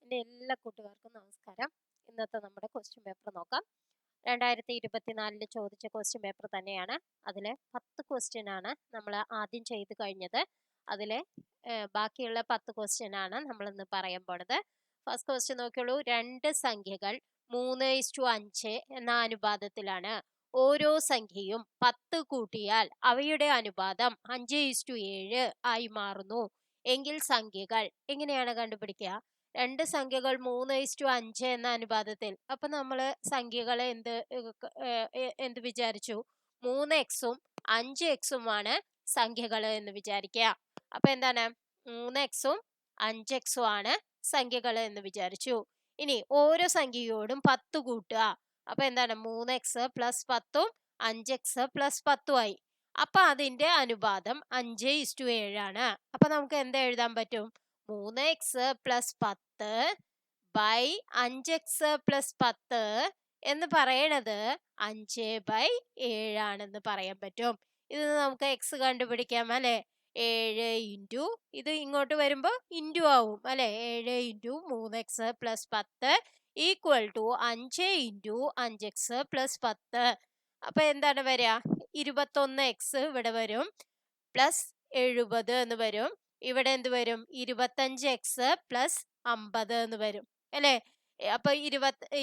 എൻ്റെ എല്ലാ കൂട്ടുകാർക്കും നമസ്കാരം. ഇന്നത്തെ നമ്മുടെ ക്വസ്റ്റ്യൻ പേപ്പർ നോക്കാം. 2024 ചോദിച്ച ക്വസ്റ്റ്യൻ പേപ്പർ തന്നെയാണ്. അതിലെ 10 ക്വസ്റ്റ്യൻ ആണ് നമ്മൾ ആദ്യം ചെയ്ത് കഴിഞ്ഞത്. അതിലെ ബാക്കിയുള്ള 10 ക്വസ്റ്റ്യൻ ആണ് നമ്മൾ ഇന്ന് പറയാൻ പോണത്. ഫസ്റ്റ് ക്വസ്റ്റ്യൻ നോക്കിയോളൂ. രണ്ട് സംഖ്യകൾ 3:5 എന്ന അനുപാതത്തിലാണ്. ഓരോ സംഖ്യയും 10 കൂട്ടിയാൽ അവയുടെ അനുപാതം 5:7 ആയി മാറുന്നു എങ്കിൽ സംഖ്യകൾ എങ്ങനെയാണ് കണ്ടുപിടിക്കുക? രണ്ട് സംഖ്യകൾ 3:5 എന്ന അനുപാതത്തിൽ. അപ്പൊ നമ്മള് സംഖ്യകളെ എന്ത് വിചാരിച്ചു? 3x-ഉം 5x-ഉം ആണ് സംഖ്യകൾ എന്ന് വിചാരിക്കുക. അപ്പൊ എന്താണ്? 3x-ഉം 5x-ഉം ആണ് സംഖ്യകൾ എന്ന് വിചാരിച്ചു. ഇനി ഓരോ സംഖ്യയോടും 10 കൂട്ടുക. അപ്പൊ എന്താണ്? 3x + 10-ഉം 5x + 10-ഉം ആയി. അപ്പൊ അതിന്റെ അനുപാതം 5:7 ആണ്. അപ്പൊ നമുക്ക് എന്താ എഴുതാൻ പറ്റും? 3x + 10 ബൈ 5x + 10 എന്ന് പറയണത് 5/7 ആണെന്ന് പറയാൻ പറ്റും. ഇത് നമുക്ക് x കണ്ടുപിടിക്കാം അല്ലെ. 7 ഇൻറ്റു ഇത് ഇങ്ങോട്ട് വരുമ്പോ ഇൻറ്റു ആവും അല്ലെ. 7 into 3x + 10 equal to 5 into 5x + 10. അപ്പൊ എന്താണ് വരിക? 21x ഇവിടെ വരും, പ്ലസ് 70 എന്ന് വരും. ഇവിടെ എന്ത് വരും? 25x + 50 എന്ന് വരും അല്ലേ. അപ്പൊ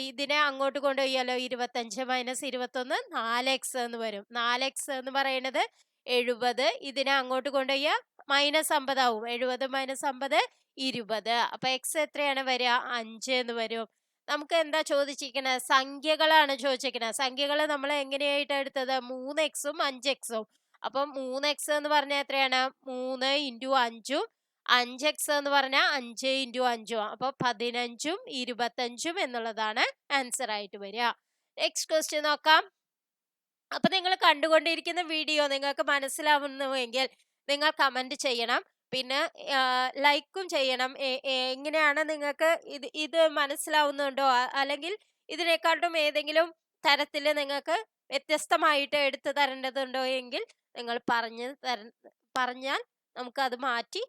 ഇതിനെ അങ്ങോട്ട് കൊണ്ടുപോയാലോ? 25 - 21 4x എന്ന് വരും. 4x എന്ന് പറയുന്നത് 70. ഇതിനെ അങ്ങോട്ട് കൊണ്ടുപോയാൽ -50 ആവും. 70 - 50 20. അപ്പൊ x എത്രയാണ് വരിക? 5 എന്ന് വരും. നമുക്ക് എന്താ ചോദിച്ചിരിക്കുന്നത്? സംഖ്യകളാണ് ചോദിച്ചിരിക്കുന്നത്. സംഖ്യകൾ നമ്മൾ എങ്ങനെയായിട്ട് എടുത്തത്? 3x-ഉം 5x-ഉം. അപ്പം 3x എന്ന് പറഞ്ഞാൽ എത്രയാണ്? 3 ഇൻറ്റു 5-ഉം 5x എന്ന് പറഞ്ഞാൽ 5 ഇൻറ്റു 5-ഉം. അപ്പൊ 15-ഉം 25-ഉം എന്നുള്ളതാണ് ആൻസർ ആയിട്ട് വരിക. നെക്സ്റ്റ് ക്വസ്റ്റ്യൻ നോക്കാം. അപ്പൊ നിങ്ങൾ കണ്ടുകൊണ്ടിരിക്കുന്ന വീഡിയോ നിങ്ങൾക്ക് മനസ്സിലാവുന്നുവെങ്കിൽ നിങ്ങൾ കമന്റ് ചെയ്യണം. പിന്നെ ലൈക്കും ചെയ്യണം. എങ്ങനെയാണ് നിങ്ങൾക്ക് ഇത് മനസ്സിലാവുന്നുണ്ടോ? അല്ലെങ്കിൽ ഇതിനെക്കാട്ടും ഏതെങ്കിലും തരത്തിൽ നിങ്ങൾക്ക് വ്യത്യസ്തമായിട്ട് എടുത്തു തരേണ്ടതുണ്ടോ എങ്കിൽ നിങ്ങൾ പറഞ്ഞാൽ നമുക്കത് മാറ്റി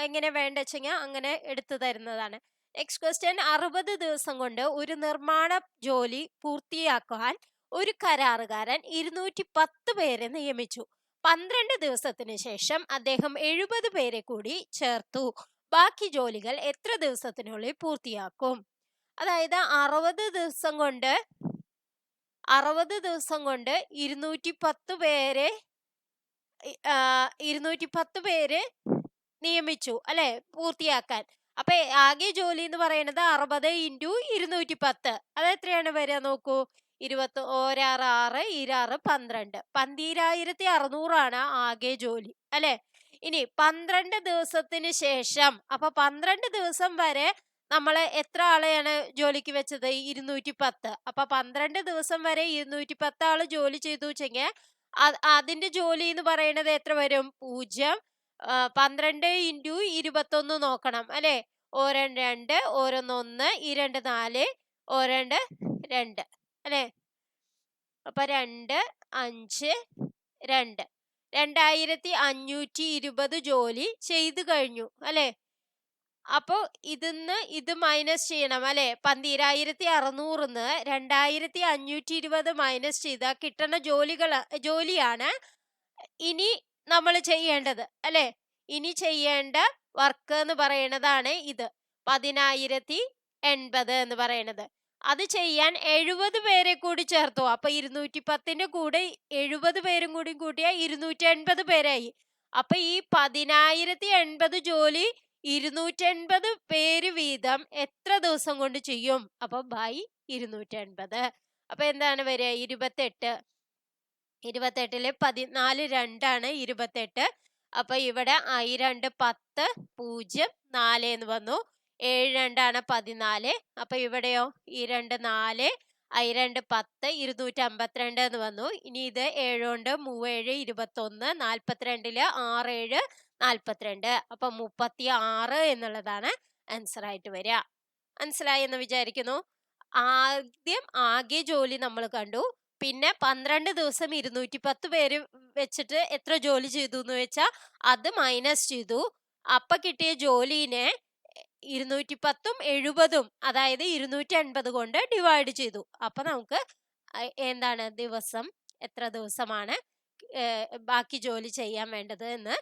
എങ്ങനെ വേണ്ട വെച്ചെങ്കിൽ അങ്ങനെ എടുത്തു തരുന്നതാണ്. Next question. 60 ദിവസം കൊണ്ട് ഒരു നിർമ്മാണ ജോലി പൂർത്തിയാക്കാൻ ഒരു കരാറുകാരൻ 210 പേരെ നിയമിച്ചു. 12 ദിവസത്തിന് ശേഷം അദ്ദേഹം 70 പേരെ കൂടി ചേർത്തു. ബാക്കി ജോലികൾ എത്ര ദിവസത്തിനുള്ളിൽ പൂർത്തിയാക്കും? അതായത് 60 ദിവസം കൊണ്ട് 210 പേരെ 210 പേര് നിയമിച്ചു അല്ലെ പൂർത്തിയാക്കാൻ. അപ്പൊ ആകെ ജോലി എന്ന് പറയുന്നത് 60 ഇൻറ്റു 210. അത് എത്രയാണ് വരിക നോക്കൂ. 20 6 6 26 12 12600 ആണ് ആകെ ജോലി അല്ലെ. ഇനി 12 ദിവസത്തിന് ശേഷം, അപ്പൊ 12 ദിവസം വരെ നമ്മൾ എത്ര ആളെയാണ് ജോലിക്ക് വെച്ചത്? 210. അപ്പൊ 12 ദിവസം വരെ 210 ആള് ജോലി ചെയ്തു വെച്ചെങ്കിൽ അതിന്റെ ജോലി എന്ന് പറയുന്നത് എത്ര വരും? 0. 12 ഇൻറ്റു 21 നോക്കണം അല്ലെ. 1 2 1 1 2 4 1 2 അല്ലെ. അപ്പൊ 2 5 2 2520 ജോലി ചെയ്തു കഴിഞ്ഞു അല്ലെ. അപ്പൊ ഇത് മൈനസ് ചെയ്യണം അല്ലെ. 12600-ന്ന് 2520 മൈനസ് ചെയ്താൽ കിട്ടുന്ന ജോലിയാണ് ഇനി നമ്മൾ ചെയ്യേണ്ടത് അല്ലെ. ഇനി ചെയ്യേണ്ട വർക്ക് എന്ന് പറയുന്നതാണ് ഇത് 10080 എന്ന് പറയുന്നത്. അത് ചെയ്യാൻ 70 പേരെ കൂടി ചേർത്തു. അപ്പൊ 210-ന്റെ കൂടെ 70 പേരും കൂടി കൂട്ടിയാൽ 280 പേരായി. അപ്പൊ ഈ 10080 ജോലി 280 പേര് വീതം എത്ര ദിവസം കൊണ്ട് ചെയ്യും? അപ്പൊ ബൈ 280. അപ്പൊ എന്താണ് വരിക? 28. 28-ല് 14 2 ആണ് 28. അപ്പൊ ഇവിടെ I2 10 0 4 എന്ന് വന്നു. 7 2 ആണ് 14. അപ്പൊ ഇവിടെയോ? ഈ 2 4 I2 10 252 എന്ന് വന്നു. ഇനി ഇത് 7 കൊണ്ട് 3 7 21 42-ല് 6 7 42. അപ്പൊ 36 എന്നുള്ളതാണ് ആൻസർ ആയിട്ട് വരിക. മനസ്സിലായി എന്ന് വിചാരിക്കുന്നു. ആദ്യം ആകെ ജോലി നമ്മൾ കണ്ടു. പിന്നെ 12 ദിവസം 210 പേര് വെച്ചിട്ട് എത്ര ജോലി ചെയ്തു എന്ന് വെച്ചാൽ അത് മൈനസ് ചെയ്തു. അപ്പൊ കിട്ടിയ ജോലിനെ 210ഉം 70ഉം അതായത് 250 കൊണ്ട് ഡിവൈഡ് ചെയ്തു. അപ്പൊ നമുക്ക് എന്താണ് ദിവസം, എത്ര ദിവസമാണ് ബാക്കി ജോലി ചെയ്യാൻ വേണ്ടത് എന്ന്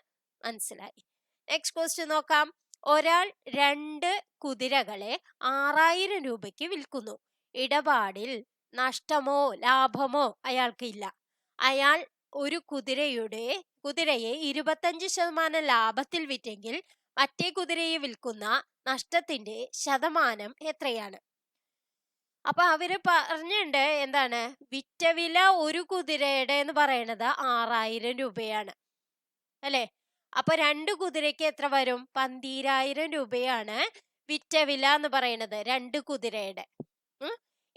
മനസ്സിലായി. നെക്സ്റ്റ് ക്വസ്റ്റ്യൻ നോക്കാം. ഒരാൾ 2 കുതിരകളെ 6000 രൂപയ്ക്ക് വിൽക്കുന്നു. ഇടപാടിൽ നഷ്ടമോ ലാഭമോ അയാൾക്ക് ഇല്ല. അയാൾ ഒരു കുതിരയെ 25% ലാഭത്തിൽ വിറ്റെങ്കിൽ മറ്റേ കുതിരയെ വിൽക്കുന്ന നഷ്ടത്തിന്റെ ശതമാനം എത്രയാണ്? അപ്പൊ അവര് പറഞ്ഞിട്ടുണ്ട് എന്താണ്, വിറ്റ വില ഒരു കുതിരയുടെ എന്ന് പറയണത് 6000 രൂപയാണ് അല്ലെ. അപ്പൊ 2 കുതിരയ്ക്ക് എത്ര വരും? 12000 രൂപയാണ് വിറ്റ വില എന്ന് പറയുന്നത് 2 കുതിരയുടെ.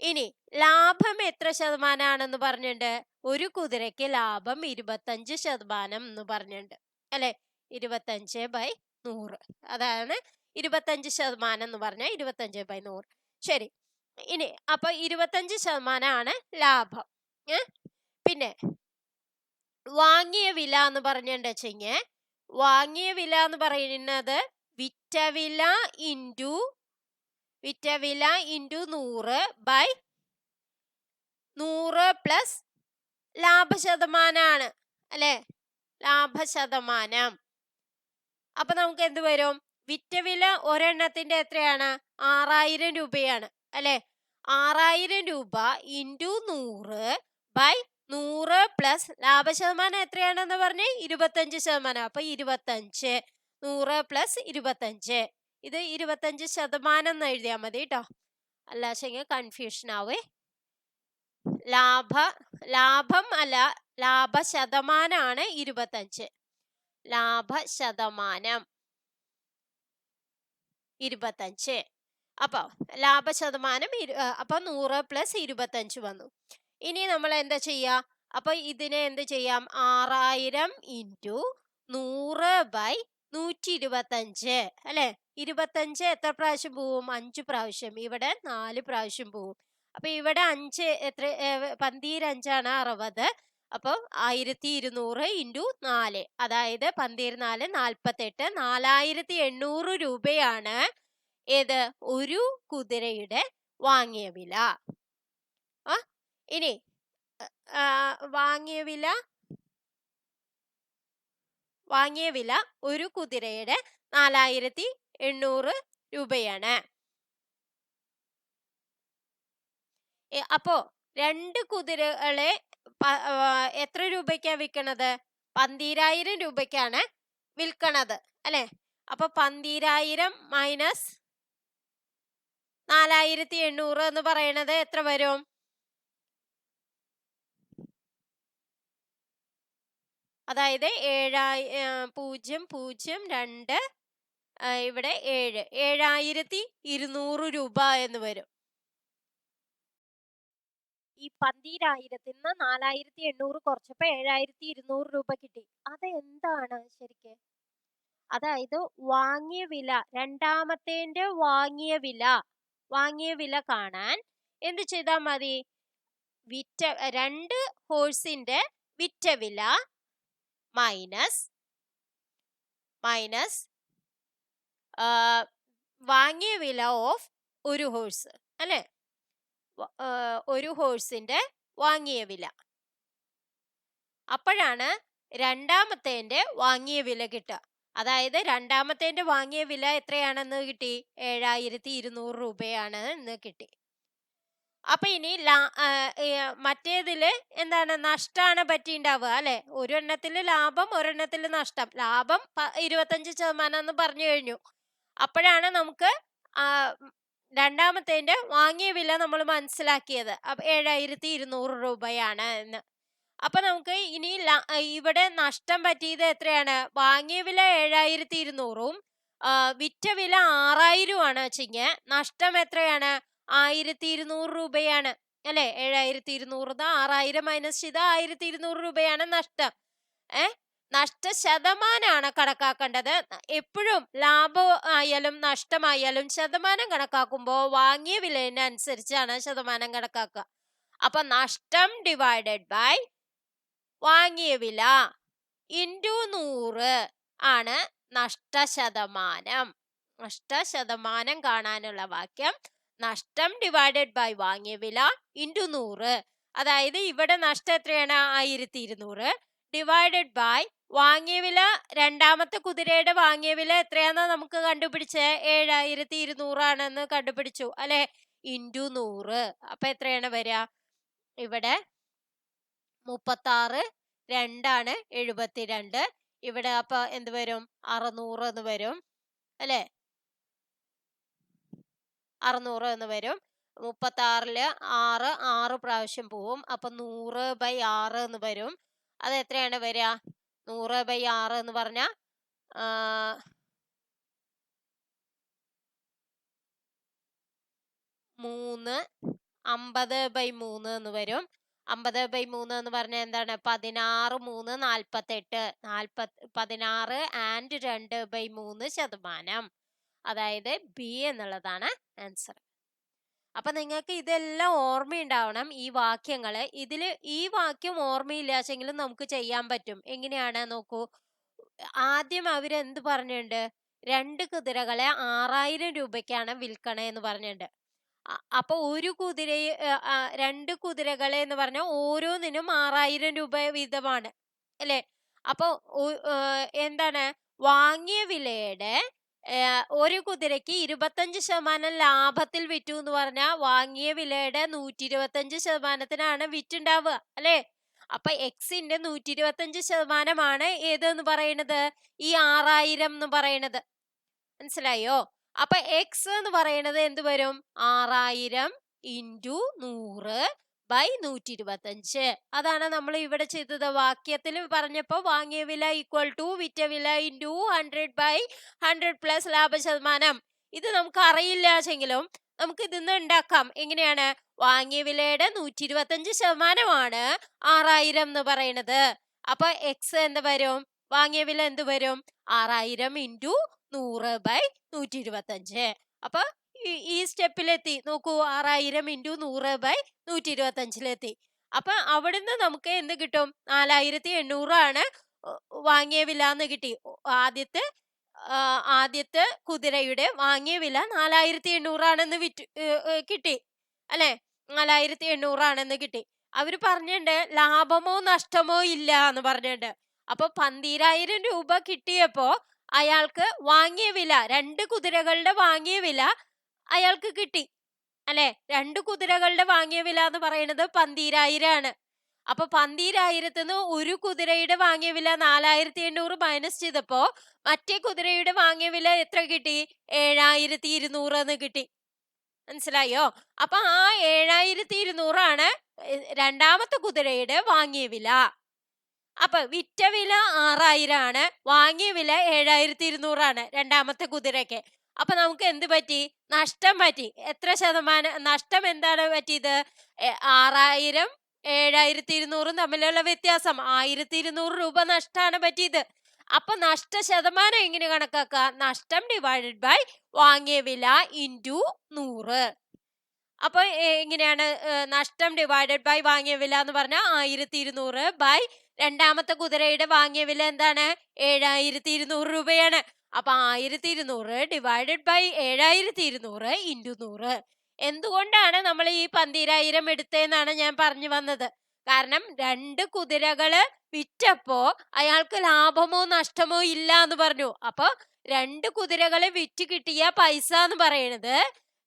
ഇനി ലാഭം എത്ര ശതമാനാണെന്ന് പറഞ്ഞിട്ടുണ്ട്? ഒരു കുതിരയ്ക്ക് ലാഭം 25% എന്ന് പറഞ്ഞിട്ടുണ്ട് അല്ലെ. 25/100 അതാണ് 25% എന്ന് പറഞ്ഞാൽ 25/100. ശരി, ഇനി അപ്പൊ 25% ലാഭം. പിന്നെ വാങ്ങിയ വില എന്ന് പറഞ്ഞിട്ടുണ്ടെച്ചെങ്കിൽ, വാങ്ങിയ വില എന്ന് പറയുന്നത് വിറ്റ വില ഇൻറ്റു 100/100 പ്ലസ് ലാഭശതമാനാണ് അല്ലെ, ലാഭശതമാനം. അപ്പൊ നമുക്ക് എന്ത് വരും? വിറ്റ വില ഒരെണ്ണത്തിന്റെ എത്രയാണ്? 6000 രൂപയാണ് അല്ലെ. 6000 രൂപ ഇൻറ്റു 100/100 പ്ലസ് ലാഭശതമാനം എത്രയാണെന്ന് പറഞ്ഞേ? 25%. അപ്പൊ 25, 100 പ്ലസ് 25, ഇത് 25% എന്ന് എഴുതിയാൽ മതി കേട്ടോ, അല്ലാശെങ്കിൽ കൺഫ്യൂഷൻ ആവേ. ലാഭം അല്ല, ലാഭശതമാനാണ് 25. ലാഭശതമാനം 25. അപ്പൊ ലാഭശതമാനം അപ്പൊ 100 പ്ലസ് 25 വന്നു. ഇനി നമ്മൾ എന്താ ചെയ്യാ? അപ്പൊ ഇതിനെ എന്ത് ചെയ്യാം? 6000 ഇൻറ്റു 100/125 അല്ലെ. 25 എത്ര പ്രാവശ്യം പോവും? 5 പ്രാവശ്യം. ഇവിടെ 4 പ്രാവശ്യം പോവും. അപ്പൊ ഇവിടെ 5 എത്ര? 5 ആണ് 60. അപ്പൊ 1200 ഇൻറ്റു 4, അതായത് 12 48, 4800 രൂപയാണ് ഏത്? ഒരു കുതിരയുടെ വാങ്ങിയ വില. ഇനി വാങ്ങിയ വില ഒരു കുതിരയുടെ 4800 രൂപയാണ്. അപ്പോ 2 കുതിരകളെ എത്ര രൂപയ്ക്കാ വിൽക്കണത്? 12000 രൂപയ്ക്കാണ് വിൽക്കണത് അല്ലെ. അപ്പൊ 12000 മൈനസ് 4800 എന്ന് പറയണത് എത്ര വരും? അതായത് 002 ഇവിടെ 7, 7200 രൂപ എന്ന് വരും. ഈ 12000-ൽ നിന്ന് 4800 കുറച്ചപ്പോ 7200 രൂപ കിട്ടി. അതെന്താണ് ശരിക്ക്? അതായത് വാങ്ങിയ വില, രണ്ടാമത്തേന്റെ വാങ്ങിയ വില കാണാൻ എന്ത് ചെയ്താൽ മതി? 2 ഹോഴ്സിന്റെ വിറ്റ വില മൈനസ് വാങ്ങിയ വില ഓഫ് ഒരു ഹോഴ്സ് അല്ലെ. ഒരു ഹോഴ്സിന്റെ വാങ്ങിയ വില. അപ്പോഴാണ് രണ്ടാമത്തേന്റെ വാങ്ങിയ വില കിട്ടുക. അതായത് രണ്ടാമത്തേന്റെ വാങ്ങിയ വില എത്രയാണെന്ന് കിട്ടി? 7200 രൂപയാണ് എന്ന് കിട്ടി. അപ്പൊ ഇനി മറ്റേതില് എന്താണ്? നഷ്ടമാണ് പറ്റിണ്ടാവുക അല്ലെ. ഒരെണ്ണത്തില് ലാഭം, ഒരെണ്ണത്തില് നഷ്ടം. ലാഭം 25% എന്ന് പറഞ്ഞു കഴിഞ്ഞു. അപ്പോഴാണ് നമുക്ക് രണ്ടാമത്തേന്റെ വാങ്ങിയ വില നമ്മൾ മനസ്സിലാക്കിയത്. അപ്പൊ 7200 രൂപയാണ് എന്ന്. അപ്പൊ നമുക്ക് ഇനി ഇവിടെ നഷ്ടം പറ്റിയത് എത്രയാണ്? വാങ്ങിയ വില 7200ഉം വിറ്റ വില 6000 ആണ് വെച്ചെങ്കിൽ നഷ്ടം എത്രയാണ്? 1200 രൂപയാണ് അല്ലെ. 7200 6000 മൈനസ് ചെയ്ത് 1200 രൂപയാണ് നഷ്ടം. നഷ്ട ശതമാനാണ് കണക്കാക്കേണ്ടത്. എപ്പോഴും ലാഭം ആയാലും നഷ്ടമായാലും ശതമാനം കണക്കാക്കുമ്പോൾ വാങ്ങിയ വിലനുസരിച്ചാണ് ശതമാനം കണക്കാക്കുക. അപ്പൊ നഷ്ടം ഡിവൈഡഡ് ബൈ വാങ്ങിയ വില ഇൻറ്റു 100 ആണ് നഷ്ടശതമാനം. നഷ്ടശതമാനം കാണാനുള്ള വാക്യം നഷ്ടം ഡിവൈഡഡ് ബൈ വാങ്ങിയ വില ഇൻറ്റു 100. അതായത് ഇവിടെ നഷ്ടം എത്രയാണ്? 1200 ഡിവൈഡഡ് ബൈ വാങ്ങിയ വില, രണ്ടാമത്തെ കുതിരയുടെ വാങ്ങിയ വില എത്രയാണെന്ന് നമുക്ക് കണ്ടുപിടിച്ച് 7200 ആണെന്ന് കണ്ടുപിടിച്ചു അല്ലെ? ഇൻറ്റു 100. അപ്പൊ എത്രയാണ് വരിക? ഇവിടെ 36 2 72. ഇവിടെ അപ്പൊ എന്ത് വരും? 600 എന്ന് വരും അല്ലെ? 600 എന്ന് വരും. 36-ല് 6 പ്രാവശ്യം പോവും. അപ്പൊ 100/6 എന്ന് വരും. അത് എത്രയാണ് വരിക? 100/6 എന്ന് പറഞ്ഞ 3 50/3 എന്ന് വരും. 50/3 എന്ന് പറഞ്ഞാൽ എന്താണ്? 16 3 48. 16 and 2/3%. അതായത് ബി എന്നുള്ളതാണ് ആൻസർ. അപ്പൊ നിങ്ങൾക്ക് ഇതെല്ലാം ഓർമ്മയുണ്ടാവണം, ഈ വാക്യങ്ങള്. ഈ വാക്യം ഓർമ്മയില്ലാച്ചെങ്കിലും നമുക്ക് ചെയ്യാൻ പറ്റും. എങ്ങനെയാണ് നോക്കൂ. ആദ്യം അവരെന്ത് പറഞ്ഞിട്ടുണ്ട്? 2 കുതിരകളെ 6000 രൂപയ്ക്കാണ് വിൽക്കണേന്ന് പറഞ്ഞിട്ടുണ്ട്. അപ്പൊ ഒരു 2 കുതിരകളെ എന്ന് പറഞ്ഞാൽ ഓരോന്നിനും 6000 രൂപ വീതമാണ് അല്ലെ? അപ്പൊ എന്താണ്? വാങ്ങിയ വിലയുടെ ഒരു കുതിരയ്ക്ക് 25% ലാഭത്തിൽ വിറ്റു എന്ന് പറഞ്ഞാൽ വാങ്ങിയ വിലയുടെ 125%-നാണ് വിറ്റുണ്ടാവുക അല്ലെ? അപ്പൊ എക്സിന്റെ 125%-ആണ് ഏതെന്ന് പറയുന്നത്? ഈ 6000 എന്ന് പറയുന്നത്. മനസ്സിലായോ? അപ്പൊ എക്സ് എന്ന് പറയുന്നത് എന്ത് വരും? 6000 ഇൻറ്റു 100/125. അതാണ് നമ്മൾ ഇവിടെ ചെയ്തത്. വാക്യത്തിൽ പറഞ്ഞപ്പോ വാങ്ങിയ വില ഈക്വൽ ടു വിറ്റ വില ഇൻറ്റു 100/100 പ്ലസ് ലാഭശതമാനം. ഇത് നമുക്ക് അറിയില്ലാച്ചെങ്കിലും നമുക്ക് ഇതിന്ന് ഉണ്ടാക്കാം. എങ്ങനെയാണ്? വാങ്ങിയ വിലയുടെ 125%-ആണ് 6000 എന്ന് പറയുന്നത്. അപ്പൊ എക്സ് എന്ത് വരും? വാങ്ങിയ വില എന്ത് വരും? 6000 ഇൻറ്റു 100/125. അപ്പൊ ഈ സ്റ്റെപ്പിലെത്തി നോക്കൂ. 6000 ഇൻറ്റു 100/125-ലെത്തി. അപ്പൊ അവിടുന്ന് നമുക്ക് എന്ത് കിട്ടും? 4800 ആണ് വാങ്ങിയ വില എന്ന് കിട്ടി. ആദ്യത്തെ കുതിരയുടെ വാങ്ങിയ വില 4800 ആണെന്ന് കിട്ടി അല്ലെ? 4800 ആണെന്ന് കിട്ടി. അവര് പറഞ്ഞിട്ടുണ്ട് ലാഭമോ നഷ്ടമോ ഇല്ല എന്ന് പറഞ്ഞിട്ടുണ്ട്. അപ്പൊ 12000 രൂപ കിട്ടിയപ്പോ അയാൾക്ക് വാങ്ങിയ വില, 2 കുതിരകളുടെ വാങ്ങിയ വില അയാൾക്ക് കിട്ടി അല്ലെ? 2 കുതിരകളുടെ വാങ്ങിയ വില എന്ന് പറയുന്നത് 12000 ആണ്. അപ്പൊ 12000-ന്ന് ഒരു കുതിരയുടെ വാങ്ങിയ വില 4800 മൈനസ് ചെയ്തപ്പോ മറ്റേ കുതിരയുടെ വാങ്ങിയ വില എത്ര കിട്ടി? 7200 എന്ന് കിട്ടി. മനസ്സിലായോ? അപ്പൊ ആ 7200 ആണ് രണ്ടാമത്തെ കുതിരയുടെ വാങ്ങിയ വില. അപ്പൊ വിറ്റ വില 6000 ആണ്, വാങ്ങിയ വില 7200 ആണ് രണ്ടാമത്തെ കുതിരയ്ക്ക്. അപ്പൊ നമുക്ക് എന്ത് പറ്റി? നഷ്ടം പറ്റി. എത്ര ശതമാനം നഷ്ടം? എന്താണ് പറ്റിയത്? 6000 7200 തമ്മിലുള്ള വ്യത്യാസം 1200 രൂപ നഷ്ടമാണ് പറ്റിയത്. അപ്പൊ നഷ്ടശതമാനം എങ്ങനെ കണക്കാക്കുക? നഷ്ടം ഡിവൈഡഡ് ബൈ വാങ്ങിയ വില ഇൻറ്റു 100. അപ്പൊ എങ്ങനെയാണ് നഷ്ടം ഡിവൈഡഡ് ബൈ വാങ്ങിയ വില എന്ന് പറഞ്ഞാൽ 1200 ബൈ രണ്ടാമത്തെ കുതിരയുടെ വാങ്ങിയ വില എന്താണ്? 7200 രൂപയാണ്. അപ്പൊ 1200 ഡിവൈഡഡ് ബൈ 7200 ഇൻറ്റു 100. എന്തുകൊണ്ടാണ് നമ്മൾ ഈ 12000 എടുത്തതെന്നാണ് ഞാൻ പറഞ്ഞു വന്നത്. കാരണം 2 കുതിരകള് വിറ്റപ്പോ അയാൾക്ക് ലാഭമോ നഷ്ടമോ ഇല്ല എന്ന് പറഞ്ഞു. അപ്പൊ 2 കുതിരകളെ വിറ്റ് കിട്ടിയ പൈസ എന്ന് പറയുന്നത്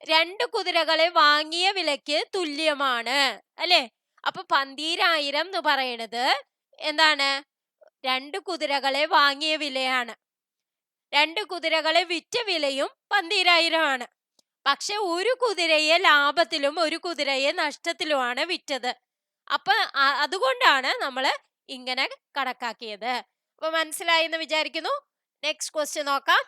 2 കുതിരകളെ വാങ്ങിയ വിലക്ക് തുല്യമാണ് അല്ലെ? അപ്പൊ 12000 എന്ന് പറയുന്നത് എന്താണ്? 2 കുതിരകളെ വാങ്ങിയ വിലയാണ്. 2 കുതിരകളെ വിറ്റ വിലയും 12000 ആണ്. പക്ഷെ ഒരു കുതിരയെ ലാഭത്തിലും ഒരു കുതിരയെ നഷ്ടത്തിലുമാണ് വിറ്റത്. അപ്പൊ അതുകൊണ്ടാണ് നമ്മൾ ഇങ്ങനെ കണക്കാക്കിയത്. അപ്പൊ മനസ്സിലായി എന്ന് വിചാരിക്കുന്നു. നെക്സ്റ്റ് ക്വസ്റ്റ്യൻ നോക്കാം.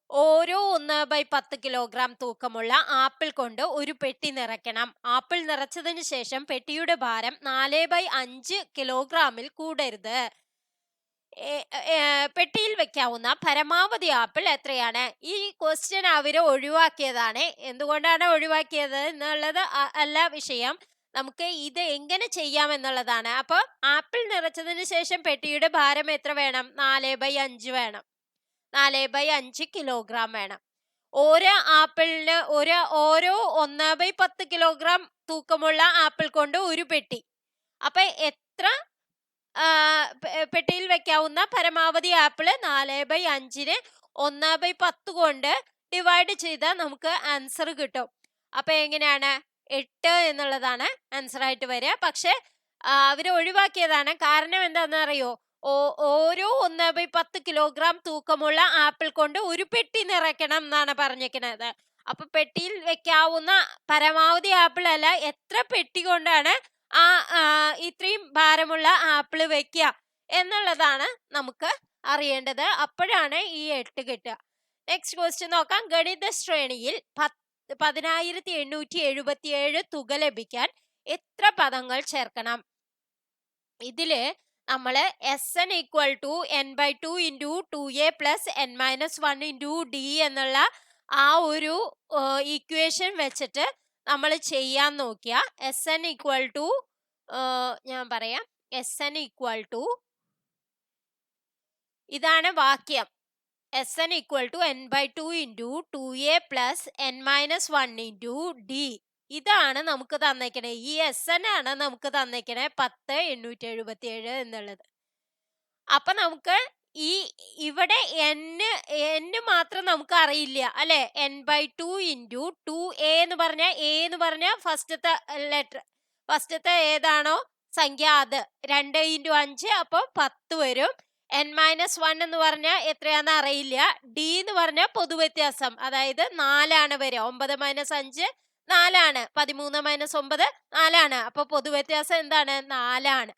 ഓരോ 1/10 കിലോഗ്രാം തൂക്കമുള്ള ആപ്പിൾ കൊണ്ട് ഒരു പെട്ടി നിറയ്ക്കണം. ആപ്പിൾ നിറച്ചതിന് ശേഷം പെട്ടിയുടെ ഭാരം 4/5 കിലോഗ്രാമിൽ കൂടരുത്. പെട്ടിയിൽ വെക്കാവുന്ന പരമാവധി ആപ്പിൾ എത്രയാണ്? ഈ ക്വസ്റ്റ്യൻ അവര് ഒഴിവാക്കിയതാണ്. എന്തുകൊണ്ടാണ് ഒഴിവാക്കിയത് എന്നുള്ളത് അല്ല വിഷയം. നമുക്ക് ഇത് എങ്ങനെ ചെയ്യാം എന്നുള്ളതാണ്. അപ്പോൾ ആപ്പിൾ നിറച്ചതിന് ശേഷം പെട്ടിയുടെ ഭാരം എത്ര വേണം? 4/5 വേണം. 4/5 കിലോഗ്രാം വേണം. ഓരോ ആപ്പിളിന് ഓരോ 1/10 കിലോഗ്രാം തൂക്കമുള്ള ആപ്പിൾ കൊണ്ട് ഒരു പെട്ടി. അപ്പൊ എത്ര പെട്ടിയിൽ വെക്കാവുന്ന പരമാവധി ആപ്പിള്? 4/5നെ 1/10 കൊണ്ട് ഡിവൈഡ് ചെയ്താൽ നമുക്ക് ആൻസർ കിട്ടും. അപ്പൊ എങ്ങനെയാണ്? 8 എന്നുള്ളതാണ് ആൻസർ ആയിട്ട് വരിക. പക്ഷെ അവര് ഒഴിവാക്കിയതാണ്. കാരണം എന്താണെന്ന് അറിയോ? ഓരോ 1/10 കിലോഗ്രാം തൂക്കമുള്ള ആപ്പിൾ കൊണ്ട് ഒരു പെട്ടി നിറയ്ക്കണം എന്നാണ് പറഞ്ഞിരിക്കുന്നത്. അപ്പൊ പെട്ടിയിൽ വെക്കാവുന്ന പരമാവധി ആപ്പിൾ അല്ല, എത്ര പെട്ടി കൊണ്ടാണ് ഇത്രയും ഭാരമുള്ള ആപ്പിൾ വെക്കുക എന്നുള്ളതാണ് നമുക്ക് അറിയേണ്ടത്. അപ്പോഴാണ് ഈ 8 കിട്ടുക. നെക്സ്റ്റ് ക്വസ്റ്റ്യൻ നോക്കാം. ഗണിത ശ്രേണിയിൽ 10,877 തുക ലഭിക്കാൻ എത്ര പദങ്ങൾ ചേർക്കണം? ഇതില് നമ്മള് SN equal to n/2 into 2a plus n-1 into d എന്നുള്ള ആ ഒരു ഈക്വേഷൻ വെച്ചിട്ട് നമ്മൾ ചെയ്യാൻ നോക്കിയ SN ഈക്വൽ ടു ഞാൻ പറയാം, SN ഈക്വൽ ടു ഇതാണ് വാക്യം. SN equal to n/2 into 2a plus n-1 into d. ഇതാണ് നമുക്ക് തന്നേക്കണേ. ഈ SN ആണ് നമുക്ക് തന്നേക്കണേ 10,877 എന്നുള്ളത്. അപ്പൊ നമുക്ക് ഇവിടെ n മാത്രം നമുക്ക് അറിയില്ല അല്ലെ. n/2 ഇൻറ്റു 2a എന്ന് പറഞ്ഞ ഫസ്റ്റത്തെ ലെറ്റർ, ഫസ്റ്റത്തെ ഏതാണോ സംഖ്യ അത് 2 ഇൻറ്റു 5 അപ്പൊ 10 വരും. n-1 എന്ന് പറഞ്ഞാൽ എത്രയാന്ന് അറിയില്ല. d എന്ന് പറഞ്ഞാൽ പൊതുവ്യത്യാസം, അതായത് 4 വരിക. 9 - 5 4, 13 - 9 4. അപ്പൊ പൊതുവ്യത്യാസം എന്താണ്? 4.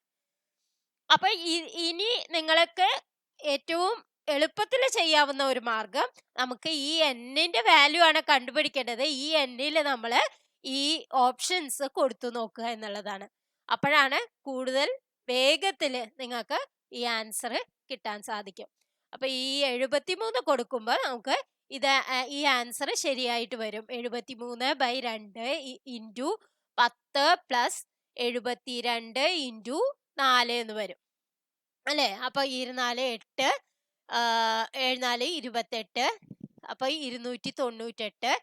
അപ്പൊ ഇനി നിങ്ങൾക്ക് ഏറ്റവും എളുപ്പത്തിൽ ചെയ്യാവുന്ന ഒരു മാർഗം, നമുക്ക് ഈ n-ന്റെ വാല്യൂ ആണ് കണ്ടുപിടിക്കേണ്ടത്. ഈ n-ൽ നമ്മൾ ഈ ഓപ്ഷൻസ് കൊടുത്തു നോക്കുക എന്നുള്ളതാണ്. അപ്പോഴാണ് കൂടുതൽ വേഗത്തിൽ നിങ്ങൾക്ക് ഈ ആൻസർ കിട്ടാൻ സാധിക്കും. അപ്പൊ ഈ 73 കൊടുക്കുമ്പോൾ നമുക്ക് ഈ ആൻസർ ശരിയായിട്ട് വരും. 73/2 ഇൻറ്റു 10 പ്ലസ് 72 ഇൻറ്റു 4 എന്ന് വരും അല്ലെ. അപ്പൊ 24 8 74 28. അപ്പൊ 298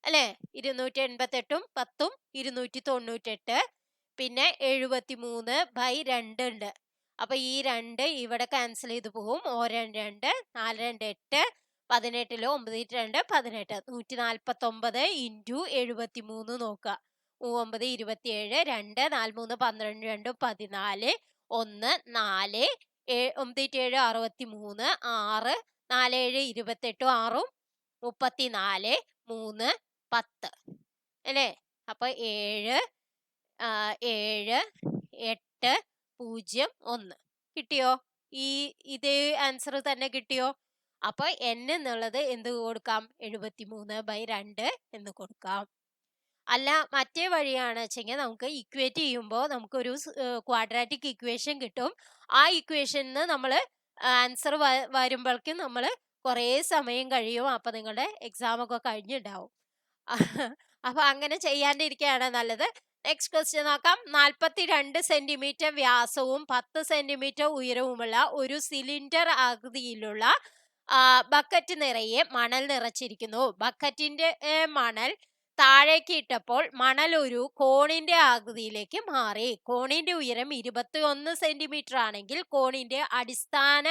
അല്ലെ. 288ഉം 10ഉം 298. പിന്നെ 73/2 ഉണ്ട്. അപ്പൊ ഈ 2 ഇവിടെ ക്യാൻസൽ ചെയ്ത് പോകും. 2 4 2 8 18 9 2 18 149 ഇൻറ്റു 73 നോക്കുക. 9 27 2 4 3 12 2 14 1 4 9 7 63 6 4 7 28 6 34 3 10 അല്ലേ. അപ്പൊ 7 7 8 0 1 കിട്ടിയോ? ഇതേ ആൻസർ തന്നെ കിട്ടിയോ? അപ്പൊ n എന്നുള്ളത് എന്ത് കൊടുക്കാം? 73/2 എന്ന് കൊടുക്കാം. അല്ല മറ്റേ വഴിയാണ് വെച്ചെങ്കിൽ നമുക്ക് ഇക്വേറ്റ് ചെയ്യുമ്പോൾ നമുക്കൊരു ക്വാഡ്രാറ്റിക് ഇക്വേഷൻ കിട്ടും. ആ ഇക്വേഷന് നമ്മൾ ആൻസർ വരുമ്പോഴേക്കും നമ്മൾ കുറേ സമയം കഴിയും. അപ്പൊ നിങ്ങളുടെ എക്സാം ഒക്കെ കഴിഞ്ഞിട്ടുണ്ടാവും. അപ്പൊ അങ്ങനെ ചെയ്യാണ്ടിരിക്കുകയാണ് നല്ലത്. നെക്സ്റ്റ് ക്വസ്റ്റ്യൻ നോക്കാം. 42 സെന്റിമീറ്റർ വ്യാസവും 10 സെന്റിമീറ്റർ ഉയരവുമുള്ള ഒരു സിലിണ്ടർ ആകൃതിയിലുള്ള ബക്കറ്റ് നിറയെ മണൽ നിറച്ചിരിക്കുന്നു. ബക്കറ്റിന്റെ മണൽ താഴേക്ക് ഇട്ടപ്പോൾ മണൽ ഒരു കോണിന്റെ ആകൃതിയിലേക്ക് മാറി. കോണിന്റെ ഉയരം 21 സെന്റിമീറ്റർ ആണെങ്കിൽ കോണിന്റെ അടിസ്ഥാന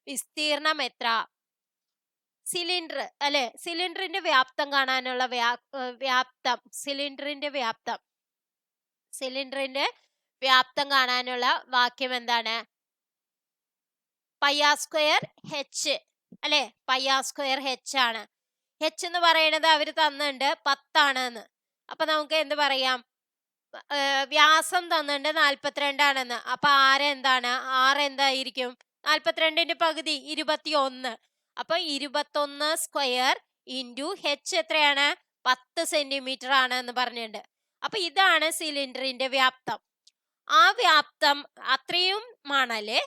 വിസ്തീർണം എത്ര? സിലിണ്ടർ അല്ലെ. സിലിണ്ടറിന്റെ വ്യാപ്തം കാണാനുള്ള സിലിണ്ടറിന്റെ വ്യാപ്തം കാണാനുള്ള വാക്യം എന്താണ്? πr² അല്ലെ. πr² ആണ്. h എന്ന് പറയുന്നത് അവര് തന്നിട്ടുണ്ട് 10 ആണെന്ന്. അപ്പൊ നമുക്ക് എന്ത് പറയാം? വ്യാസം തന്നിട്ടുണ്ട് 42 ആണെന്ന്. അപ്പൊ എന്താണ്? എന്തായിരിക്കും? 42ന്റെ പകുതി 21. അപ്പൊ 21² ഇൻറ്റു h എത്രയാണ്? 10 സെന്റിമീറ്റർ ആണ് എന്ന് പറഞ്ഞിട്ടുണ്ട്. അപ്പൊ ഇതാണ് സിലിണ്ടറിന്റെ വ്യാപ്തം. ആ വ്യാപ്തം അത്രയും മണല്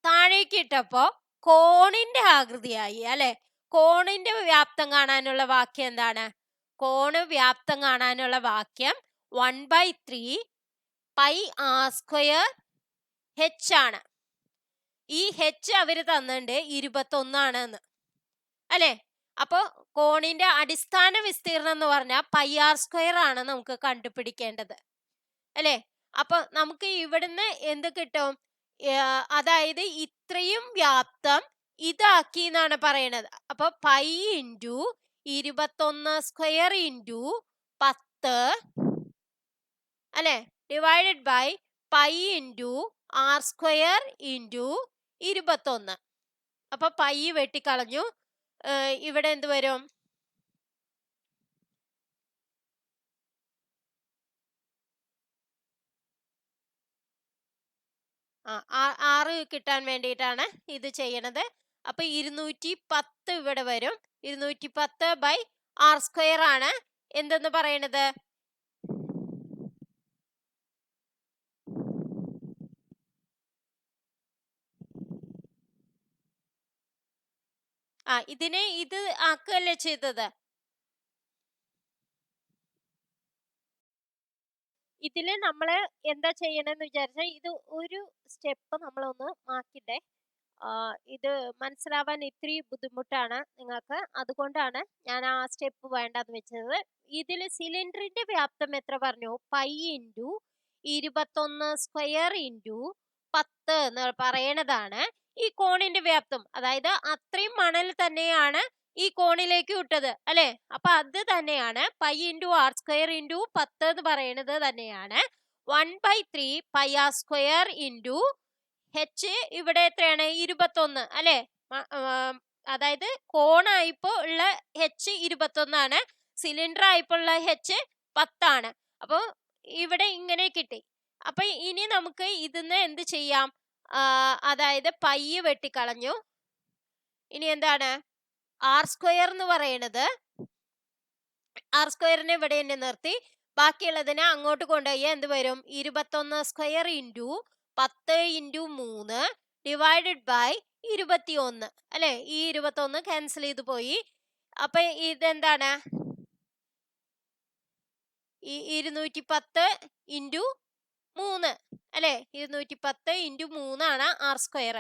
താഴേക്ക് ഇട്ടപ്പോ കോണിന്റെ ആകൃതിയായി അല്ലെ. കോണിന്റെ വ്യാപ്തം കാണാനുള്ള വാക്യം എന്താണ്? കോണ് വ്യാപ്തം കാണാനുള്ള വാക്യം 1/3 പൈ ആർ സ്ക്വയർ ഹെച്ച് ആണ്. ഈ ഹെച്ച് അവര് തന്നിട്ടുണ്ട് 21 അല്ലെ. അപ്പൊ കോണിന്റെ അടിസ്ഥാന വിസ്തീർണം എന്ന് പറഞ്ഞാൽ പൈ ആർ സ്ക്വയർ ആണ് നമുക്ക് കണ്ടുപിടിക്കേണ്ടത് അല്ലെ. അപ്പൊ നമുക്ക് ഇവിടുന്ന് എന്ത് കിട്ടും? അതായത് ഇത്രയും വ്യാപ്തം ഇതാക്കി എന്നാണ് പറയണത്. അപ്പൊ പൈ ഇൻറ്റു 21 സ്ക്വയർ ഇൻറ്റു 10 അല്ലെ, divided by pi into R square into 21. അപ്പൊ പൈ വെട്ടിക്കളഞ്ഞു. ഇവിടെ എന്ത് വരും? ആറ് കിട്ടാൻ വേണ്ടിയിട്ടാണ് ഇത് ചെയ്യണത്. അപ്പൊ 210 ഇവിടെ വരും. 210 ബൈ ആർ സ്ക്വയർ ആണ് എന്തെന്ന് പറയണത്? ഇതിനെ ഇത് ആക്കുകയല്ലേ ചെയ്തത്. ഇതില് നമ്മള് എന്താ ചെയ്യണമെന്ന് വിചാരിച്ചാൽ ഇത് ഒരു സ്റ്റെപ്പ് നമ്മളൊന്ന് മാറ്റിട്ടെ. ഇത് മനസ്സിലാവാൻ ഇത്തിരി ബുദ്ധിമുട്ടാണ് നിങ്ങൾക്ക്, അതുകൊണ്ടാണ് ഞാൻ ആ സ്റ്റെപ്പ് വേണ്ടെന്ന് വെച്ചത്. ഇതിൽ സിലിണ്ടറിന്റെ വ്യാപ്തം എത്ര പറഞ്ഞു? പൈ ഇൻറ്റു 21 സ്ക്വയർ ഇൻറ്റു 10 എന്ന് പറയണതാണ് ഈ കോണിന്റെ വ്യാപ്തം. അതായത് അത്രയും മണൽ തന്നെയാണ് ഈ കോണിലേക്ക് വിട്ടത് അല്ലെ. അപ്പൊ അത് തന്നെയാണ് pi into R square into 10 എന്ന് പറയുന്നത് തന്നെയാണ് 1/3 pi R square into H. ഇവിടെ എത്രയാണ്? 21 അല്ലെ. അതായത് കോണായിപ്പോ ഉള്ള ഹെച്ച് 21 സിലിണ്ടർ ആയിപ്പോ ഉള്ള ഹെച്ച് 10. അപ്പൊ ഇവിടെ ഇങ്ങനെ കിട്ടി. അപ്പൊ ഇനി നമുക്ക് ഇതിന്ന് എന്ത് ചെയ്യാം? അതായത് പൈ വെട്ടിക്കളഞ്ഞു. ഇനി എന്താണ്? ആർ സ്ക്വയർ എന്ന് പറയണത്, ആർ സ്ക്വയറിനെ ഇവിടെ തന്നെ നിർത്തി ബാക്കിയുള്ളതിനെ അങ്ങോട്ട് കൊണ്ടുപോയി എന്ത് വരും? 21 square into 10 into 3 divided by 21 അല്ലെ. ഈ 21 ക്യാൻസൽ ചെയ്ത് പോയി. അപ്പൊ ഇതെന്താണ്? 210 ഇൻറ്റു 3 അല്ലെ. 210 ഇൻറ്റു 3 ആണ് ആർ സ്ക്വയർ.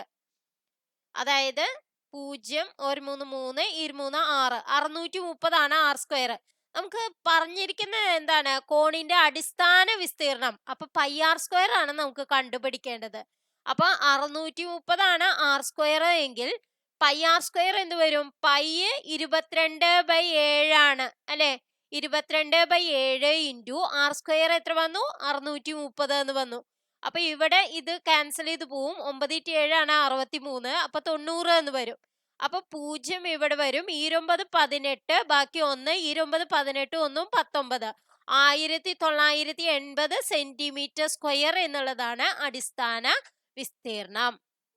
അതായത് 0 1 3 3 23 6 630 ആണ് ആർ സ്ക്വയർ. നമുക്ക് പറഞ്ഞിരിക്കുന്നത് എന്താണ്? കോണിന്റെ അടിസ്ഥാന വിസ്തീർണം. അപ്പൊ പൈ ആർ സ്ക്വയർ ആണ് നമുക്ക് കണ്ടുപിടിക്കേണ്ടത്. അപ്പൊ 630 ആണ് ആർ സ്ക്വയർ എങ്കിൽ പൈ ആർ സ്ക്വയർ എന്ത് വരും? പൈ 22/7 ആണ് അല്ലെ. 22/7 ഇൻറ്റു ആർ സ്ക്വയർ എത്ര വന്നു? 630 എന്ന് വന്നു. അപ്പൊ ഇവിടെ ഇത് ക്യാൻസൽ ചെയ്ത് പോവും. 9 7 ആണ് 63. അപ്പൊ 90 എന്ന് വരും. അപ്പൊ 0 ഇവിടെ വരും. 29 18 ബാക്കി 1 29 18 1 19 1980 സെന്റിമീറ്റർ സ്ക്വയർ എന്നുള്ളതാണ് അടിസ്ഥാന വിസ്തീർണം.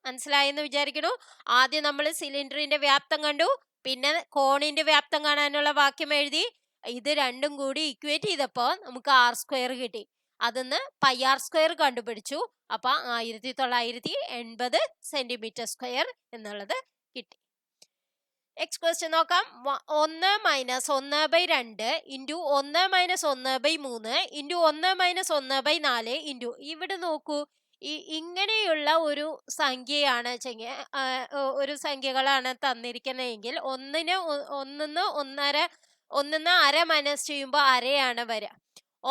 മനസ്സിലായെന്ന് വിചാരിക്കണു. ആദ്യം നമ്മൾ സിലിണ്ടറിന്റെ വ്യാപ്തം കണ്ടു, പിന്നെ കോണിന്റെ വ്യാപ്തം കാണാനുള്ള വാക്യം എഴുതി. ഇത് രണ്ടും കൂടി ഇക്വേറ്റ് ചെയ്തപ്പോ നമുക്ക് ആർ സ്ക്വയർ കിട്ടി. അതിന്ന് പൈ ആർ സ്ക്വയർ കണ്ടുപിടിച്ചു. അപ്പൊ 1980 സെന്റിമീറ്റർ സ്ക്വയർ എന്നുള്ളത് കിട്ടി. നെക്സ്റ്റ് ക്വസ്റ്റ്യൻ നോക്കാം. 1 - 1/2 ഇൻറ്റു 1 - 1/3 ഇൻറ്റു 1 - 1/4 ഇൻറ്റു. ഇവിടെ നോക്കൂ, ഇങ്ങനെയുള്ള ഒരു സംഖ്യയാണ് ഒരു സംഖ്യകളാണ് തന്നിരിക്കുന്നതെങ്കിൽ ഒന്നിന്ന് അര മൈനസ് ചെയ്യുമ്പോൾ അരയാണ് വരിക.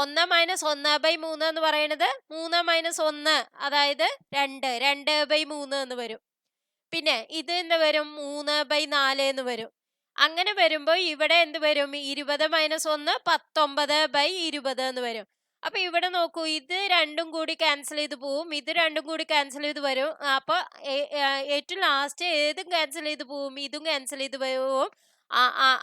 1 - 1/3 എന്ന് പറയുന്നത് 3 - 1 അതായത് 2 2/3 എന്ന് വരും. പിന്നെ ഇത് എന്ത് വരും? 3/4 എന്ന് വരും. അങ്ങനെ വരുമ്പോൾ ഇവിടെ എന്ത് വരും? 20 - 1 19/20 എന്ന് വരും. അപ്പൊ ഇവിടെ നോക്കൂ, ഇത് രണ്ടും കൂടി ക്യാൻസൽ ചെയ്ത് പോവും, ഇത് രണ്ടും കൂടി ക്യാൻസൽ ചെയ്ത് വരും. അപ്പൊ ഏറ്റവും ലാസ്റ്റ് ഏതും ക്യാൻസൽ ചെയ്ത് പോവും, ഇതും ക്യാൻസൽ ചെയ്ത് പോവും.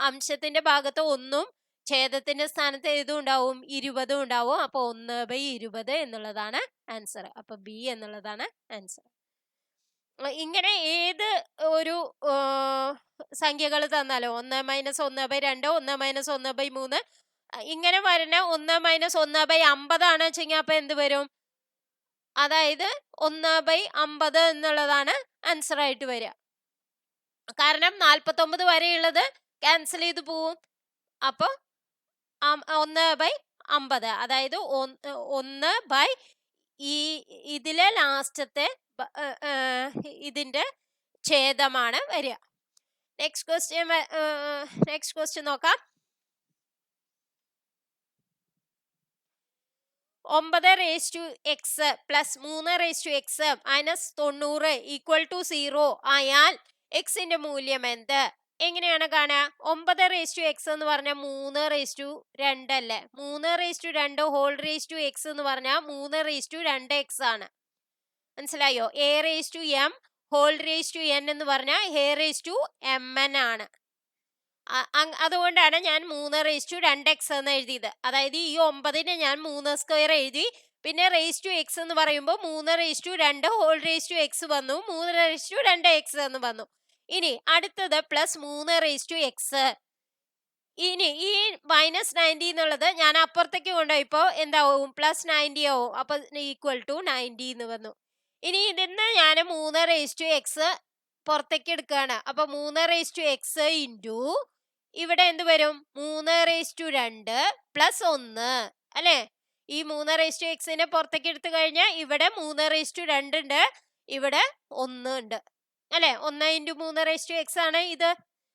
അംശത്തിന്റെ ഭാഗത്ത് 1ഉം ഛേദത്തിന്റെ സ്ഥാനത്ത് ഏതും ഉണ്ടാവും? 20 ഉണ്ടാവും. അപ്പൊ 1/20 എന്നുള്ളതാണ് ആൻസർ. അപ്പൊ ബി എന്നുള്ളതാണ് ആൻസർ. ഇങ്ങനെ ഏത് ഒരു സംഖ്യകൾ തന്നാലോ 1 - 1/2 1 - 1/3 ഇങ്ങനെ വരുന്ന 1 - 1/50 ആണ് വെച്ചെങ്കിൽ അപ്പൊ എന്ത് വരും? അതായത് 1/50 എന്നുള്ളതാണ് ആൻസർ ആയിട്ട് വരിക. കാരണം 49 വരെയുള്ളത് ക്യാൻസൽ ചെയ്ത് പോവും. അപ്പൊ 1/50 അതായത് 1/50 ഈ ഇതിലെ ലാസ്റ്റത്തെ ഇതിന്റെ ഛേദമാണ് വരിക. നെക്സ്റ്റ് ക്വസ്റ്റ്യൻ നോക്കാം. 9x plus 3x minus 90 equal to 0 ആയാൽ എക്സിന്റെ മൂല്യം എന്ത്? എങ്ങനെയാണ് കാണുക? 9x എന്ന് പറഞ്ഞാൽ 3/2 അല്ലേ? 3/2 ഹോൾ റേസ് ടു എക്സ് എന്ന് പറഞ്ഞാൽ 3/2x ആണ്. മനസ്സിലായോ? a⁻m whole raise to n എന്ന് പറഞ്ഞാൽ a⁻mn ആണ്. അതുകൊണ്ടാണ് ഞാൻ 3/2x എന്ന് എഴുതിയത്. അതായത് ഈ 9നെ ഞാൻ 3² എഴുതി. പിന്നെ റേസ് ടു എക്സ് എന്ന് പറയുമ്പോൾ 3/2 ഹോൾ റേസ് ടു എക്സ് വന്നു, 3/2x എന്ന് വന്നു. ഇനി അടുത്തത് പ്ലസ് 3/x. ഇനി ഈ -90 എന്നുള്ളത് ഞാൻ അപ്പുറത്തേക്ക് കൊണ്ടുപോയപ്പോ എന്താവും? +90 ആവും. അപ്പൊ ഈക്വൽ ടു 90 എന്ന് വന്നു. ഇനി ഇതിന്ന് ഞാൻ 3/x പുറത്തേക്ക് എടുക്കുകയാണ്. അപ്പൊ 3/x ഇൻറ്റു ഇവിടെ എന്ത് വരും? 3/2 പ്ലസ് 1 അല്ലെ? ഈ 3/x പുറത്തേക്ക് എടുത്തു കഴിഞ്ഞാൽ ഇവിടെ 3/2 ഉണ്ട്, ഇവിടെ 1 ഉണ്ട് അല്ലെ? 1 × 3/x ആണ് ഇത്.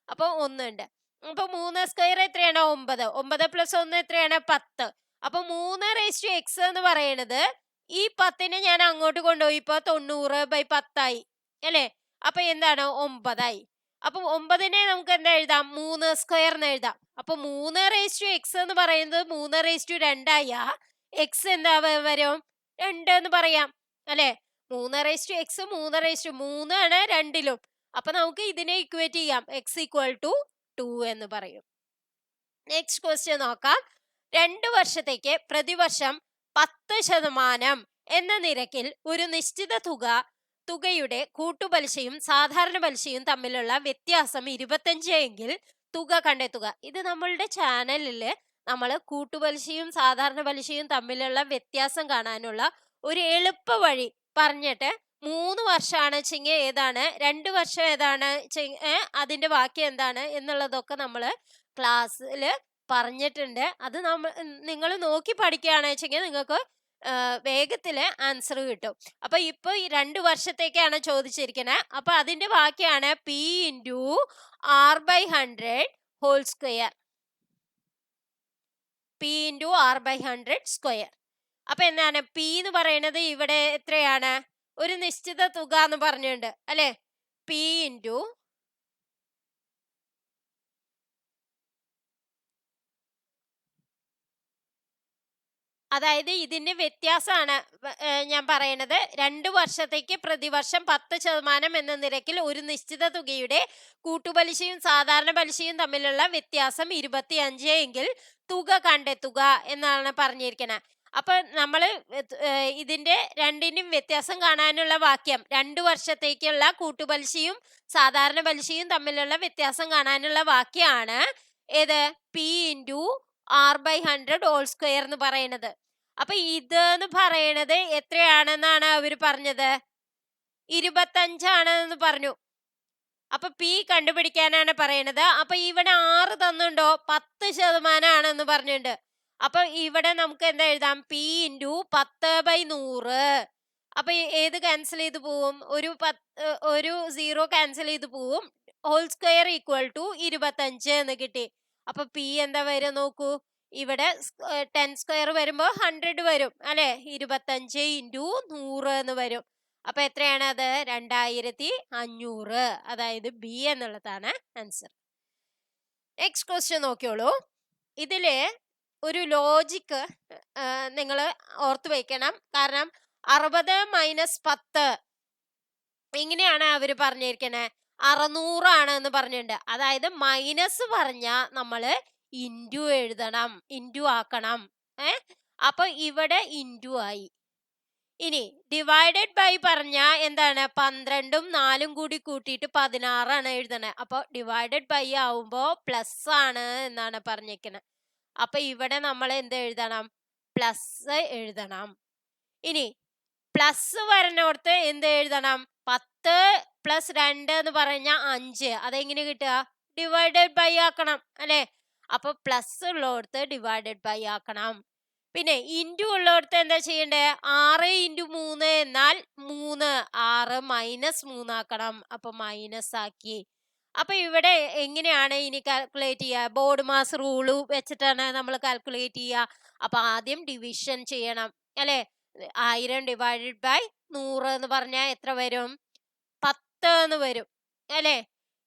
അപ്പൊ 1 ഉണ്ട്. അപ്പൊ 3² എത്രയാണ്? 9. 9 പ്ലസ് 1 എത്രയാണ്? 10. അപ്പൊ 3/x എന്ന് പറയുന്നത് ഈ 10നെ ഞാൻ അങ്ങോട്ട് കൊണ്ടുപോയി ഇപ്പൊ 90/10 ആയി അല്ലെ? അപ്പൊ എന്താണ്? 9 ആയി. അപ്പൊ 9നെ നമുക്ക് എന്താ എഴുതാം? 3² എന്ന് എഴുതാം. അപ്പൊ 3/x എന്ന് പറയുന്നത് 3/2 ആയ എക്സ് എന്താ വരും? 2 എന്ന് പറയാം അല്ലെ? 3/x 3 ആണ് രണ്ടിലും. അപ്പൊ നമുക്ക് ഇതിനെ ഇക്വേറ്റ് ചെയ്യാം. x = 2 എന്ന് പറയും. നെക്സ്റ്റ് ക്വസ്റ്റ്യൻ നോക്കാം. 2 വർഷത്തേക്ക് പ്രതിവർഷം 10% എന്ന നിരക്കിൽ ഒരു നിശ്ചിത തുകയുടെ കൂട്ടുപലിശയും സാധാരണ പലിശയും തമ്മിലുള്ള വ്യത്യാസം 25 എങ്കിൽ തുക കണ്ടെത്തുക. ഇത് നമ്മളുടെ ചാനലിൽ നമ്മൾ കൂട്ടുപലിശയും സാധാരണ പലിശയും തമ്മിലുള്ള വ്യത്യാസം കാണാനുള്ള ഒരു എളുപ്പ വഴി പറഞ്ഞിട്ട് 3 വർഷമാണ് വെച്ചെങ്കിൽ ഏതാണ്, 2 വർഷം ഏതാണ്, അതിന്റെ ബാക്കി എന്താണ് എന്നുള്ളതൊക്കെ നമ്മൾ ക്ലാസ്സിൽ പറഞ്ഞിട്ടുണ്ട്. അത് നിങ്ങൾ നോക്കി പഠിക്കുകയാണെന്ന് വെച്ചെങ്കിൽ നിങ്ങൾക്ക് വേഗത്തിൽ ആൻസർ കിട്ടും. അപ്പൊ ഇപ്പൊ 2 വർഷത്തേക്കാണ് ചോദിച്ചിരിക്കുന്നത്. അപ്പൊ അതിന്റെ ബാക്കിയാണ് p × r/100 whole square. p × r/100 സ്ക്വയർ. അപ്പൊ എന്താണ് p എന്ന് പറയുന്നത്? ഇവിടെ എത്രയാണ്? ഒരു നിശ്ചിത തുക എന്ന് പറഞ്ഞിട്ടുണ്ട് അല്ലെ? p × അതായത് ഇതിന്റെ വ്യത്യാസമാണ് ഞാൻ പറയുന്നത്. 2 വർഷത്തേക്ക് പ്രതിവർഷം 10% എന്ന നിരക്കിൽ ഒരു നിശ്ചിത തുകയുടെ കൂട്ടുപലിശയും സാധാരണ പലിശയും തമ്മിലുള്ള വ്യത്യാസം 25 എങ്കിൽ തുക കണ്ടെത്തുക എന്നാണ് പറഞ്ഞിരിക്കുന്നത്. അപ്പൊ നമ്മൾ ഇതിന്റെ രണ്ടിനും വ്യത്യാസം കാണാനുള്ള വാക്യം 2 വർഷത്തേക്കുള്ള കൂട്ടുപലിശയും സാധാരണ പലിശയും തമ്മിലുള്ള വ്യത്യാസം കാണാനുള്ള വാക്യമാണ് ഏത്? p × r/100 ഹോൾ സ്ക്വയർ എന്ന് പറയുന്നത്. അപ്പൊ ഇത് എന്ന് പറയുന്നത് എത്രയാണെന്നാണ് അവര് പറഞ്ഞത്? 25 ആണെന്ന് പറഞ്ഞു. അപ്പൊ p കണ്ടുപിടിക്കാനാണ് പറയുന്നത്. അപ്പൊ ഇവിടെ 6 തന്നുണ്ടോ? 10% ആണെന്ന് പറഞ്ഞിട്ടുണ്ട്. അപ്പൊ ഇവിടെ നമുക്ക് എന്താ എഴുതാം? p × 10/100. അപ്പൊ ഏത് ക്യാൻസൽ ചെയ്ത് പോവും? ഒരു 0 ക്യാൻസൽ ചെയ്ത് പോവും. ഹോൾ സ്ക്വയർ = 25 എന്ന് കിട്ടി. അപ്പൊ p എന്താ വരും നോക്കൂ. ഇവിടെ 10² വരുമ്പോ 100 വരും അല്ലെ? 25 × 100 എന്ന് വരും. അപ്പൊ എത്രയാണ് അത്? 2500. അതായത് ബി എന്നുള്ളതാണ് ആൻസർ. Next question നോക്കിയോളൂ. ഇതില് ഒരു ലോജിക്ക് നിങ്ങൾ ഓർത്തു വെക്കണം. കാരണം 60 - 10 ഇങ്ങനെയാണ് അവര് പറഞ്ഞിരിക്കണേ. 600 ആണ് എന്ന് പറഞ്ഞിട്ടുണ്ട്. അതായത് മൈനസ് പറഞ്ഞാൽ നമ്മള് ഇൻറ്റു എഴുതണം, ഇൻറ്റു ആക്കണം. അപ്പൊ ഇവിടെ ഇൻറ്റു ആയി. ഇനി ഡിവൈഡഡ് ബൈ പറഞ്ഞ എന്താണ്? 12ഉം 4ഉം കൂടി കൂട്ടിയിട്ട് 16 ആണ് എഴുതണേ. അപ്പൊ ഡിവൈഡഡ് ബൈ ആവുമ്പോ പ്ലസ് ആണ് എന്നാണ് പറഞ്ഞിരിക്കുന്നത്. അപ്പൊ ഇവിടെ നമ്മൾ എന്ത് എഴുതണം? പ്ലസ് എഴുതണം. ഇനി പ്ലസ് വരണോടത്ത് എന്ത് എഴുതണം? 10 + 2 എന്ന് പറഞ്ഞാൽ 5. അതെങ്ങനെ കിട്ടുക? ഡിവൈഡഡ് ബൈ ആക്കണം അല്ലെ? അപ്പൊ പ്ലസ് ഉള്ളോടത്ത് ഡിവൈഡഡ് ബൈ ആക്കണം. പിന്നെ ഇൻറ്റു ഉള്ളിടത്ത് എന്താ ചെയ്യണ്ടേ? 6 × 3 എന്നാൽ 3. 6 -3 ആക്കണം. അപ്പൊ മൈനസ് ആക്കി. അപ്പൊ ഇവിടെ എങ്ങനെയാണ് ഇനി കാൽക്കുലേറ്റ് ചെയ്യുക? ബോർഡ് മാസ് റൂള് വെച്ചിട്ടാണ് നമ്മൾ കാൽക്കുലേറ്റ് ചെയ്യുക. അപ്പൊ ആദ്യം ഡിവിഷൻ ചെയ്യണം അല്ലെ? 1000 ഡിവൈഡഡ് ബൈ 100 എന്ന് പറഞ്ഞാൽ എത്ര വരും? 10 എന്ന് വരും അല്ലെ?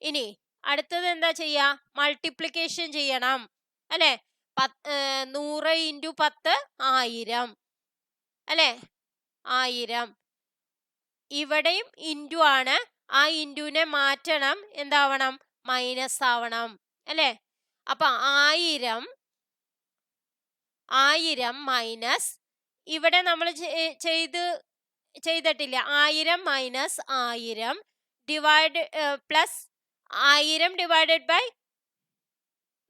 ഇനി അടുത്തത് എന്താ ചെയ്യാ? മൾട്ടിപ്ലിക്കേഷൻ ചെയ്യണം അല്ലെ? 100 × 10 1000 അല്ലെ? 1000. ഇവിടെയും ഇൻറ്റു ആണ്. ആ ഇൻറ്റുവിനെ മാറ്റണം, എന്താവണം? മൈനസ് ആവണം അല്ലെ? അപ്പൊ 1000 മൈനസ്, ഇവിടെ നമ്മൾ ചെയ്തിട്ടില്ല. 1000 minus 1000 divide plus 1000 divided by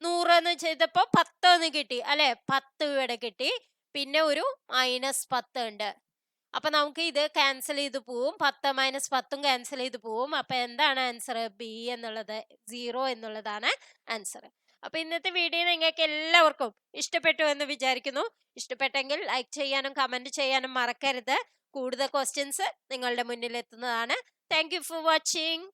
100 എന്ന് ചെയ്തപ്പോ 10 എന്ന് കിട്ടി അല്ലെ? 10 ഇവിടെ കിട്ടി. പിന്നെ ഒരു -10 ഉണ്ട്. അപ്പൊ നമുക്ക് ഇത് ക്യാൻസൽ ചെയ്ത് പോവും. 10 - 10 ക്യാൻസൽ ചെയ്ത് പോവും. അപ്പൊ എന്താണ് ആൻസർ? ബി എന്നുള്ളത്, 0 എന്നുള്ളതാണ് ആൻസർ. അപ്പൊ ഇന്നത്തെ വീഡിയോ നിങ്ങൾക്ക് എല്ലാവർക്കും ഇഷ്ടപ്പെട്ടു എന്ന് വിചാരിക്കുന്നു. ഇഷ്ടപ്പെട്ടെങ്കിൽ ലൈക്ക് ചെയ്യാനും കമന്റ് ചെയ്യാനും മറക്കരുത്. കൂടുതൽ ക്വസ്റ്റ്യൻസ് നിങ്ങളുടെ മുന്നിൽ എത്തുന്നതാണ്. Thank you for watching.